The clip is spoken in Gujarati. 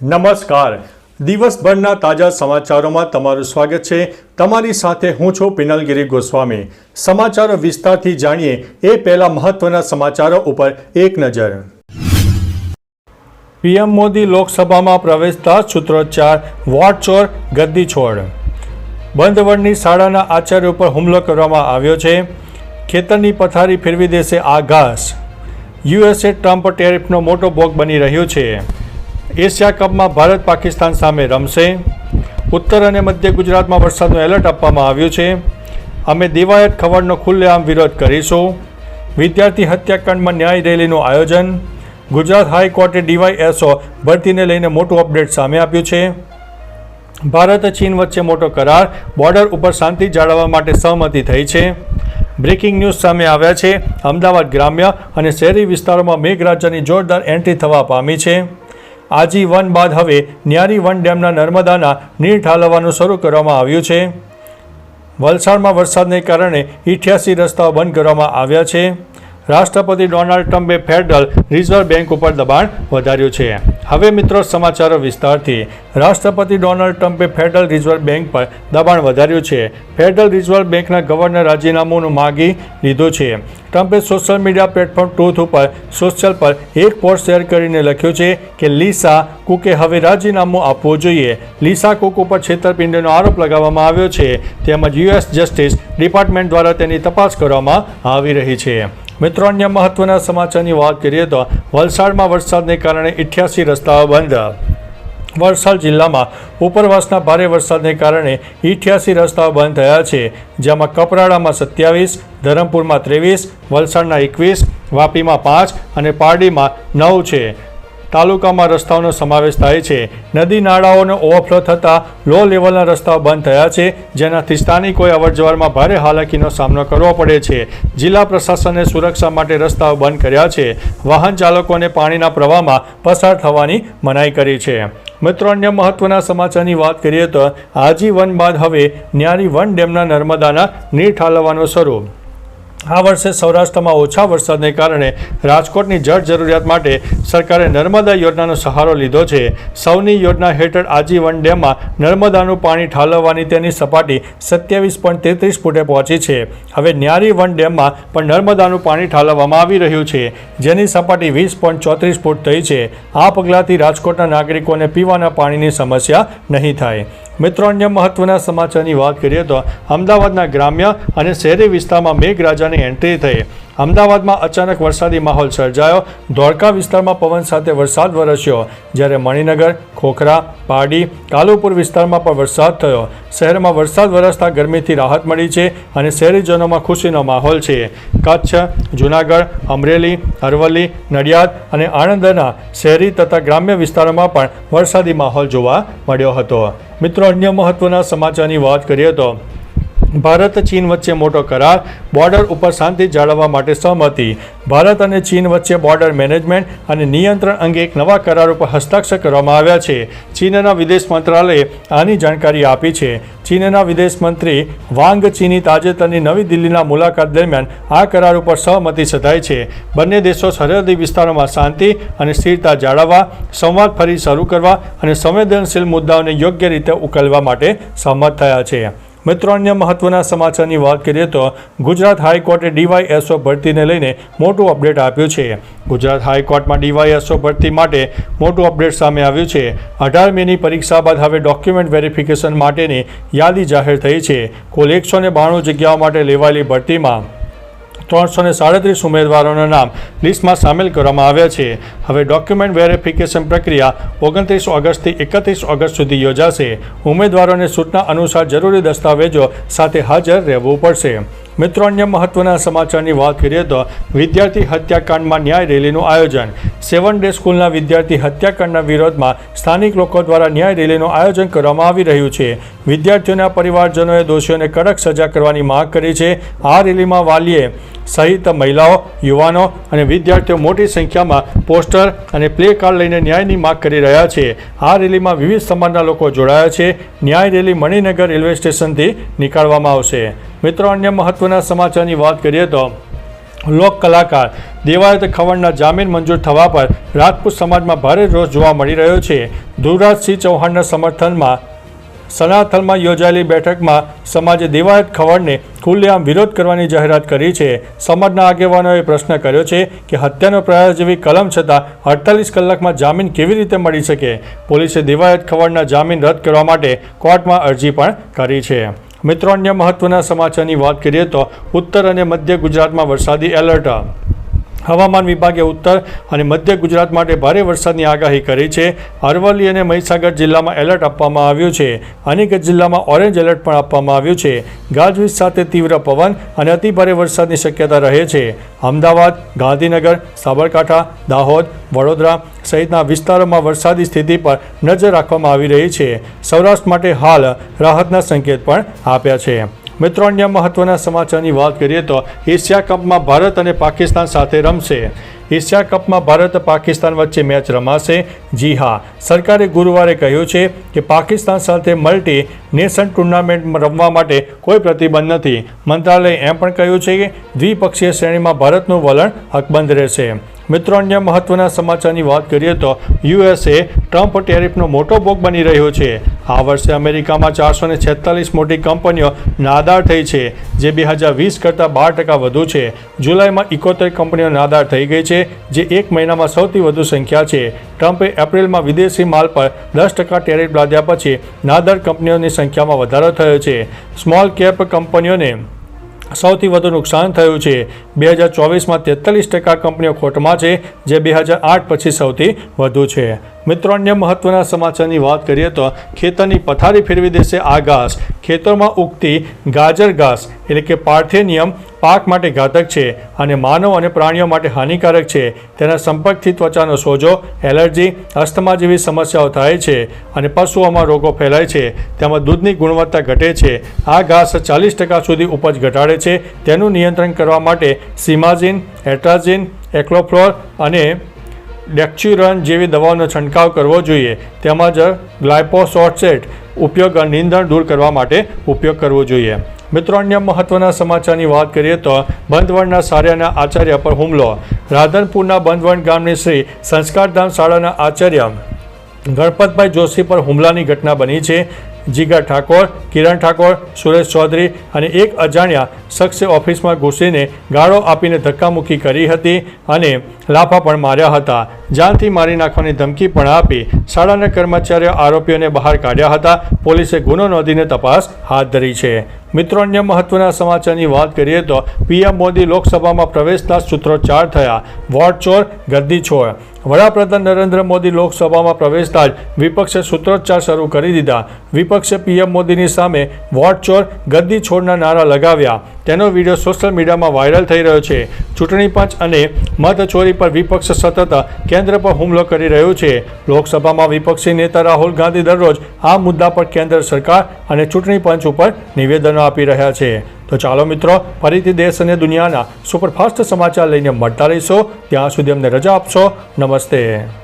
નમસ્કાર. દિવસભરના તાજા સમાચારોમાં તમારું સ્વાગત છે. તમારી સાથે હું છું પિનલગીરી ગોસ્વામી. સમાચારો વિસ્તારથી જાણીએ એ પહેલા મહત્વના સમાચારો ઉપર એક નજર. પીએમ મોદી લોકસભામાં પ્રવેશતા સૂત્રોચ્ચાર વોટ ચોર ગદ્દી છોડ. બંધ વડની શાળાના આચાર્ય ઉપર હુમલો કરવામાં આવ્યો છે. ખેતરની પથારી ફેરવી દેશે આ ઘાસ. યુએસએ ટ્રમ્પ ટેરિફનો મોટો ભોગ બની રહ્યો છે. એશિયા કપમાં ભારત પાકિસ્તાન સામે રમશે. ઉત્તર અને મધ્ય ગુજરાતમાં વરસાદનું એલર્ટ આપવામાં આવ્યું છે. અમે દિવાયત ખવડનો ખુલ્લેઆમ વિરોધ કરીશું. વિદ્યાર્થી હત્યાકાંડમાં ન્યાય રેલીનું આયોજન. ગુજરાત હાઈકોર્ટે ડીવાયએસઓ ભરતીને લઈને મોટું અપડેટ સામે આપ્યું છે. ભારત ચીન વચ્ચે મોટો કરાર. બોર્ડર ઉપર શાંતિ જાળવવા માટે સહમતિ થઈ છે. બ્રેકિંગ ન્યૂઝ સામે આવ્યા છે. અમદાવાદ ગ્રામ્ય અને શહેરી વિસ્તારોમાં મેઘરાજાની જોરદાર એન્ટ્રી થવા પામી છે. આજીવન બાદ હવે ન્યારી વન ડેમના નર્મદાના નીર ઠાલવવાનું શરૂ કરવામાં આવ્યું છે. વલસાડમાં વરસાદને કારણે 88 રસ્તાઓ બંધ કરવામાં આવ્યા છે. રાષ્ટ્રપતિ ડોનાલ્ડ ટ્રમ્પે ફેડરલ રિઝર્વ બેંક ઉપર દબાણ વધાર્યું છે. હવે મિત્રો સમાચારો વિસ્તારથી. રાષ્ટ્રપતિ ડોનાલ્ડ ટ્રમ્પે ફેડરલ રિઝર્વ બેંક પર દબાણ વધાર્યું છે. ફેડરલ રિઝર્વ બેંકના ગવર્નર રાજીનામું માગી લીધું છે. ટ્રમ્પે સોશિયલ મીડિયા પ્લેટફોર્મ ટ્રુથ ઉપર સોશિયલ પર એક પોસ્ટ શેર કરીને લખ્યું છે કે લિસા કુકે હવે રાજીનામું આપવું જોઈએ. લિસા કુક ઉપર છેતરપિંડીનો આરોપ લગાવવામાં આવ્યો છે. તેમજ યુએસ જસ્ટિસ ડિપાર્ટમેન્ટ દ્વારા તેની તપાસ કરવામાં આવી રહી છે. મિત્રો, અન્ય મહત્વના સમાચારની વાત કરીએ તો વલસાડમાં વરસાદને કારણે 88 રસ્તાઓ બંધ. વલસાડ જિલ્લામાં ઉપરવાસના ભારે વરસાદને કારણે 88 રસ્તાઓ બંધ થયા છે. જેમાં કપરાડામાં 27, ધરમપુરમાં 23, વલસાડના 21, વાપીમાં 5 અને પારડીમાં 9 છે. તાલુકામાં રસ્તાઓનો સમાવેશ થાય છે. નદી નાળાઓનો ઓવરફ્લો થતાં લો લેવલના રસ્તાઓ બંધ થયા છે, જેનાથી સ્થાનિકોએ અવરજવરમાં ભારે હાલાકીનો સામનો કરવો પડે છે. જિલ્લા પ્રશાસને સુરક્ષા માટે રસ્તાઓ બંધ કર્યા છે. વાહન ચાલકોને પાણીના પ્રવાહમાં પસાર થવાની મનાઈ કરી છે. મિત્રો, અન્ય મહત્વના સમાચારની વાત કરીએ તો આજીવન બાદ હવે ન્યારી વન ડેમના નર્મદાના નીર ઠાલવવાનું શરૂ. આ વર્ષે સૌરાષ્ટ્રમાં ઓછા વરસાદને કારણે રાજકોટની જળ જરૂરિયાત માટે સરકારે નર્મદા યોજનાનો સહારો લીધો છે. સૌની યોજના હેઠળ આજીવન ડેમમાં નર્મદાનું પાણી ઠાલવવાની તેની સપાટી 27.33 ફૂટે પહોંચી છે. હવે ન્યારી વન ડેમમાં પણ નર્મદાનું પાણી ઠાલવવામાં આવી રહ્યું છે, જેની સપાટી 20.34 ફૂટ થઈ છે. આ પગલાંથી રાજકોટના નાગરિકોને પીવાના પાણીની સમસ્યા નહીં થાય. મિત્રો, અન્ય મહત્વના સમાચારની વાત કરીએ તો અમદાવાદના ગ્રામ્ય અને શહેરી વિસ્તારમાં મેઘરાજાની એન્ટ્રી થઈ. અમદાવાદમાં અચાનક વરસાદી માહોલ સર્જાયો. ધોળકા વિસ્તારમાં પવન સાથે વરસાદ વરસ્યો, જ્યારે મણિનગર, ખોખરા, પારડી, કાલુપુર વિસ્તારમાં પણ વરસાદ થયો. શહેરમાં વરસાદ વરસતા ગરમીથી રાહત મળી છે અને શહેરીજનોમાં ખુશીનો માહોલ છે. કચ્છ, જૂનાગઢ, અમરેલી, અરવલ્લી, નડિયાદ અને આણંદના શહેરી તથા ગ્રામ્ય વિસ્તારોમાં પણ વરસાદી માહોલ જોવા મળ્યો હતો. મિત્રો, અન્ય મહત્વના સમાચારની વાત કરીએ તો ભારત ચીન વચ્ચે મોટો કરાર. બોર્ડર ઉપર શાંતિ જાળવવા માટે સહમતિ. ભારત અને ચીન વચ્ચે બોર્ડર મેનેજમેન્ટ અને નિયંત્રણ અંગે એક નવા કરાર ઉપર હસ્તાક્ષર કરવામાં આવ્યા છે. ચીનના વિદેશ મંત્રાલયે આની જાણકારી આપી છે. ચીનના વિદેશ મંત્રી વાંગ ચીની તાજેતરની નવી દિલ્હીના મુલાકાત દરમિયાન આ કરાર ઉપર સહમતિ સધાઈ છે. બંને દેશો સરહદી વિસ્તારોમાં શાંતિ અને સ્થિરતા જાળવવા, સંવાદ ફરી શરૂ કરવા અને સંવેદનશીલ મુદ્દાઓને યોગ્ય રીતે ઉકેલવા માટે સહમત થયા છે. મિત્રો, અન્ય મહત્વના સમાચારની વાત કરીએ તો ગુજરાત હાઈકોર્ટે ડીવાયએસઓ ભરતીને લઈને મોટું અપડેટ આપ્યું છે. ગુજરાત હાઈકોર્ટમાં ડીવાયએસઓ ભરતી માટે મોટું અપડેટ સામે આવ્યું છે. 18 મેની પરીક્ષા બાદ હવે ડોક્યુમેન્ટ વેરિફિકેશન માટેની યાદી જાહેર થઈ છે. કુલ 192 જગ્યાઓ માટે લેવાયેલી ભરતીમાં 337 ઉમેદવારોના નામ લિસ્ટમાં સામેલ કરવામાં આવ્યા છે. હવે ડોક્યુમેન્ટ વેરિફિકેશન પ્રક્રિયા 29 ઓગસ્ટથી 31 ઓગસ્ટ સુધી યોજાશે. ઉમેદવારોને સૂચના અનુસાર જરૂરી દસ્તાવેજો સાથે હાજર રહેવું પડશે. મિત્રો, અન્ય મહત્વના સમાચારની વાત કરીએ તો વિદ્યાર્થી હત્યાકાંડમાં ન્યાય રેલીનું આયોજન. 7 ડે સ્કૂલના વિદ્યાર્થી હત્યાકાંડના વિરોધમાં સ્થાનિક લોકો દ્વારા ન્યાય રેલીનું આયોજન કરવામાં આવી રહ્યું છે. વિદ્યાર્થીઓના પરિવારજનોએ દોષીઓને કડક સજા કરવાની માંગ કરી છે. આ રેલીમાં વાલીએ સહિત મહિલાઓ, યુવાનો અને વિદ્યાર્થીઓ મોટી સંખ્યામાં પોસ્ટર અને પ્લે કાર્ડ લઈને ન્યાયની માંગ કરી રહ્યા છે. આ રેલીમાં વિવિધ સમાજના લોકો જોડાયા છે. ન્યાય રેલી મણિનગર રેલવે સ્ટેશનથી નીકાળવામાં આવશે. મિત્રો, અન્ય મહત્વના સમાચારની વાત કરીએ તો લોક કલાકાર દેવાયત ખવડના જામીન મંજૂર થવા પર રાજપૂત સમાજમાં ભારે રોષ જોવા મળી રહ્યો છે. ધ્રુવરાજસિંહ ચૌહાણના સમર્થનમાં સનાથલમાં યોજાયેલી બેઠકમાં સમાજે દેવાયત ખવડને ખુલ્લેઆમ વિરોધ કરવાની જાહેરાત કરી છે. સમાજના આગેવાનોએ પ્રશ્ન કર્યો છે કે હત્યાનો પ્રયાસ જેવી કલમ છતાં 48 કલાકમાં જામીન કેવી રીતે મળી શકે. પોલીસે દેવાયત ખવડના જામીન રદ કરવા માટે કોર્ટમાં અરજી પણ કરી છે. મિત્રો, અન્ય મહત્વના સમાચારની વાત કરીએ તો ઉત્તર અને મધ્ય ગુજરાતમાં વરસાદી એલર્ટ. હવામાન વિભાગે ઉત્તર અને મધ્ય ગુજરાત માટે ભારે વરસાદની આગાહી કરી છે. અરવલ્લી અને મહીસાગર જિલ્લામાં એલર્ટ આપવામાં આવ્યું છે. અનેક જિલ્લામાં ઓરેન્જ એલર્ટ પણ આપવામાં આવ્યું છે. ગાજવીજ સાથે તીવ્ર પવન અને અતિભારે વરસાદની શક્યતા રહે છે. અમદાવાદ, ગાંધીનગર, સાબરકાંઠા, દાહોદ, વડોદરા સહિતના વિસ્તારોમાં વરસાદી સ્થિતિ પર નજર રાખવામાં આવી રહી છે. સૌરાષ્ટ્ર માટે હાલ રાહતના સંકેત પણ આપ્યા છે. મિત્રો, અન્ય મહત્વના સમાચારની વાત કરીએ તો એશિયા કપમાં ભારત અને પાકિસ્તાન સાથે રમશે. એશિયા કપમાં ભારત પાકિસ્તાન વચ્ચે મેચ રમાશે. જી હા, સરકારે ગુરુવારે કહ્યું છે કે પાકિસ્તાન સાથે મલ્ટી નેશન ટુર્નામેન્ટ રમવા માટે કોઈ પ્રતિબંધ નથી. મંત્રાલયે એમ પણ કહ્યું છે કે દ્વિપક્ષીય શ્રેણીમાં ભારતનું વલણ હકબંધ રહેશે. મિત્રો, અન્ય મહત્વના સમાચારની વાત કરીએ તો યુએસએ ટ્રમ્પ ટેરિફનો મોટો ભોગ બની રહ્યો છે. આ વર્ષે અમેરિકામાં 446 મોટી કંપનીઓ નાદાર થઈ છે, જે 2020 કરતાં 12% વધુ છે. જુલાઈમાં 71 કંપનીઓ નાદાર થઈ ગઈ છે, જે એક મહિનામાં સૌથી વધુ સંખ્યા છે. ટ્રમ્પે એપ્રિલમાં વિદેશી માલ પર 10% ટેરિફ લાદ્યા પછી નાદાર કંપનીઓની સંખ્યામાં વધારો થયો છે. સ્મોલ કેપ કંપનીઓને સૌથી વધુ નુકસાન થયું છે. 2024માં 43% કંપનીઓ ખોટમાં છે, જે 2008 પછી સૌથી વધુ છે. મિત્રો, અન્ય મહત્વના સમાચારની વાત કરીએ તો ખેતરની પથારી ફેરવી દેશે આ ઘાસ. ખેતરમાં ઉગતી ગાજર ઘાસ એટલે કે પાર્થેનિયમ પાક માટે ઘાતક છે અને માનવ અને પ્રાણીઓ માટે હાનિકારક છે. તેના સંપર્કથી ત્વચાનો સોજો, એલર્જી, અસ્થમા જેવી સમસ્યાઓ થાય છે અને પશુઓમાં રોગો ફેલાય છે. તેમાં દૂધની ગુણવત્તા ઘટે છે. આ ઘાસ 40% સુધી ઉપજ ઘટાડે છે. તેનું નિયંત્રણ કરવા માટે સિમાઝિન, એટ્રાઝિન, એક્લોફ્લોર અને ડેક્ચ્યુરન જેવી દવાઓનો છંટકાવ કરવો જોઈએ. તેમજ ગ્લાયફોસેટ ઉપયોગ નીંદણ દૂર કરવા માટે ઉપયોગ કરવો જોઈએ. મિત્રો, અન્ય મહત્વના સમાચારની વાત કરીએ તો બંધવણના સારિયાના આચાર્ય પર હુમલો. રાધનપુરના બંધવણ ગામની શ્રી સંસ્કારધામ શાળાના આચાર્ય ગણપતભાઈ જોશી પર હુમલાની ઘટના બની છે. જીગા ઠાકોર, કિરણ ઠાકોર, સુરેશ ચૌધરી અને એક અજાણ્યા શખ્સે ઓફિસમાં ઘૂસીને ગાળો આપીને ધક્કામુક્કી કરી હતી અને લાફા પણ માર્યા હતા. જાનથી મારી નાખવાની ધમકી પણ આપી. શાળાના કર્મચારીઓ આરોપીઓને બહાર કાઢ્યા હતા. પોલીસે ગુનો નોંધીને તપાસ હાથ ધરી છે. મિત્રો, અન્ય મહત્વના સમાચારની વાત કરીએ તો પીએમ મોદી લોકસભામાં પ્રવેશતા સૂત્રોચ્ચાર થયા. વોટ ચોર, ગદ્દી છોડ. વડાપ્રધાન નરેન્દ્ર મોદી લોકસભામાં પ્રવેશતા જ વિપક્ષે સૂત્રોચ્ચાર શરૂ કરી દીધા. વિપક્ષે પીએમ મોદીની સામે વોટ ચોર, ગદ્દી છોડના નારા લગાવ્યા. તેનો વિડીયો સોશિયલ મીડિયામાં વાયરલ થઈ રહ્યો છે. ચૂંટણી પંચ અને મતચોરી પર વિપક્ષ સતત કેન્દ્ર પર હુમલો કરી રહ્યું છે. લોકસભામાં વિપક્ષી નેતા રાહુલ ગાંધી દરરોજ આ મુદ્દા પર કેન્દ્ર સરકાર અને ચૂંટણી પંચ ઉપર નિવેદનો આપી રહ્યા છે. તો ચાલો મિત્રો, ફરીથી દેશ અને દુનિયાના સુપરફાસ્ટ સમાચાર લઈને મળતા રહીશો. ત્યાં સુધી અમને રજા આપશો. નમસ્તે.